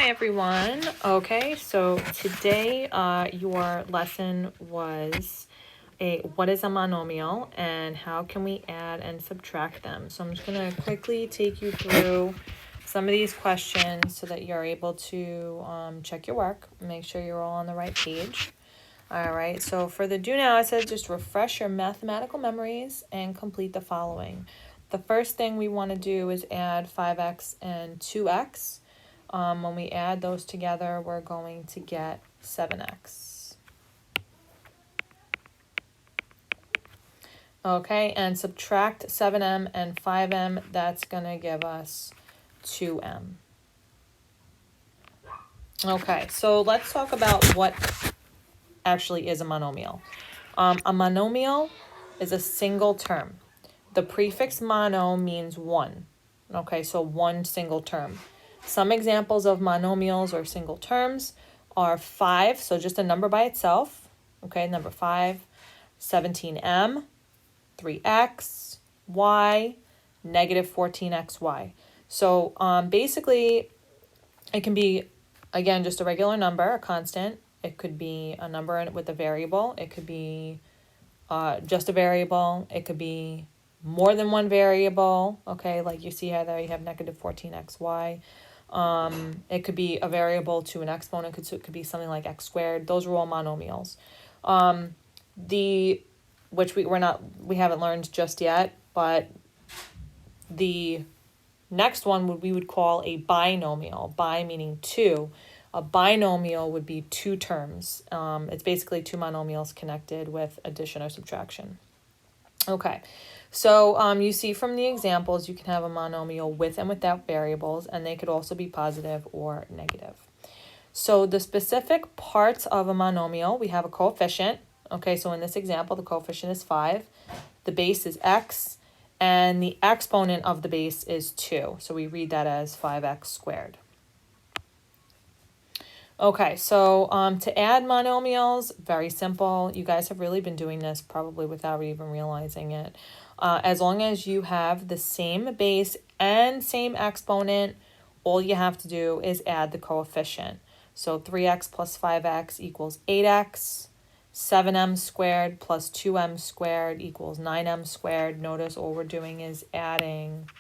Hi everyone. Okay, so today your lesson was what is a monomial and how can we add and subtract them. So I'm just going to quickly take you through some of these questions so that you're able to check your work, make sure you're all on the right page. All right, so for the do now, it says just refresh your mathematical memories and complete the following. The first thing we want to do is add 5x and 2x. When we add those together, we're going to get 7x. Okay, and subtract 7m and 5m, that's going to give us 2m. Okay, so let's talk about what actually is a monomial. A monomial is a single term. The prefix mono means one. Okay, so one single term. Some examples of monomials or single terms are 5, so just a number by itself. Okay, number 5, 17m, 3x, y, negative 14xy. So basically, it can be, again, just a regular number, a constant. It could be a number with a variable. It could be just a variable. It could be more than one variable. Okay, like you see how there you have negative 14xy. It could be a variable to an exponent. It could be something like x squared. Those are all monomials. Which we haven't learned just yet, but the next one we would call a binomial. Bi meaning two. A binomial would be two terms. It's basically two monomials connected with addition or subtraction. Okay, so you see from the examples, you can have a monomial with and without variables, and they could also be positive or negative. So the specific parts of a monomial, we have a coefficient. Okay, so in this example, the coefficient is 5. The base is x, and the exponent of the base is 2. So we read that as 5x squared. Okay, so to add monomials, very simple. You guys have really been doing this probably without even realizing it. As long as you have the same base and same exponent, all you have to do is add the coefficient. So 3x plus 5x equals 8x. 7m squared plus 2m squared equals 9m squared. Notice all we're doing is adding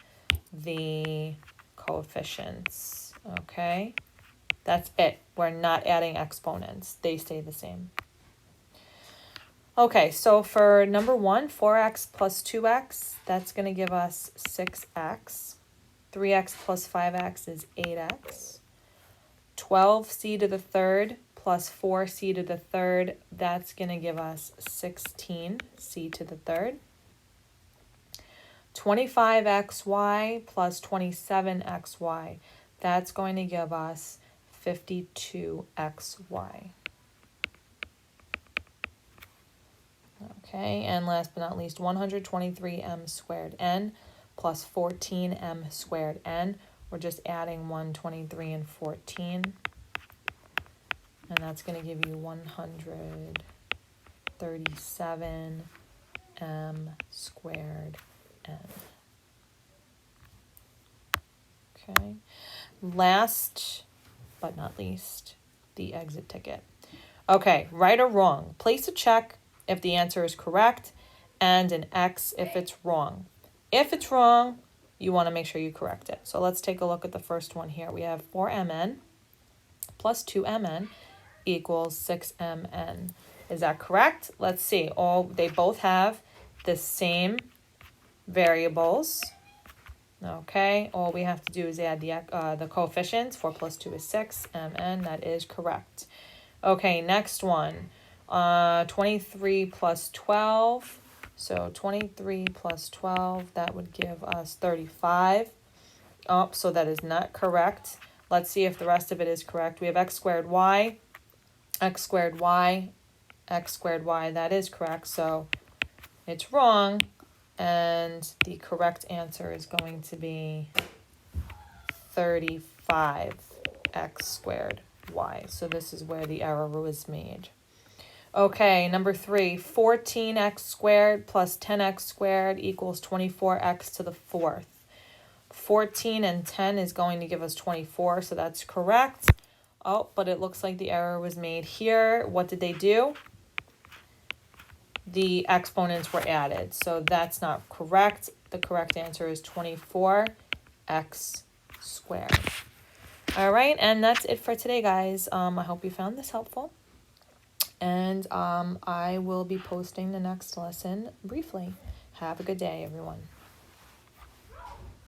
the coefficients, okay? That's it. We're not adding exponents. They stay the same. Okay, so for number 1, 4x plus 2x, that's going to give us 6x. 3x plus 5x is 8x. 12c to the third plus 4c to the third, that's going to give us 16c to the third. 25xy plus 27xy, that's going to give us 52xy. Okay, and last but not least, 123m squared n plus 14m squared n. We're just adding 123 and 14. And that's going to give you 137m squared n. Okay, last but not least, the exit ticket. Okay, right or wrong. Place a check if the answer is correct and an X if it's wrong. If it's wrong, you want to make sure you correct it. So let's take a look at the first one here. We have 4mn plus 2mn equals 6mn. Is that correct? Let's see. They both have the same variables. Okay, all we have to do is add the coefficients. 4 plus 2 is 6, mn, that is correct. Okay, next one, 23 plus 12. So 23 plus 12, that would give us 35. Oh, so that is not correct. Let's see if the rest of it is correct. We have x squared y, x squared y, x squared y. That is correct, so it's wrong. And the correct answer is going to be 35x squared y. So this is where the error was made. Okay, number 3, 14x squared plus 10x squared equals 24x to the fourth. 14 and 10 is going to give us 24, so that's correct. Oh, but it looks like the error was made here. What did they do? The exponents were added, so that's not correct. The correct answer is 24x squared. All right, and that's it for today, guys. I hope you found this helpful. And I will be posting the next lesson briefly. Have a good day, everyone.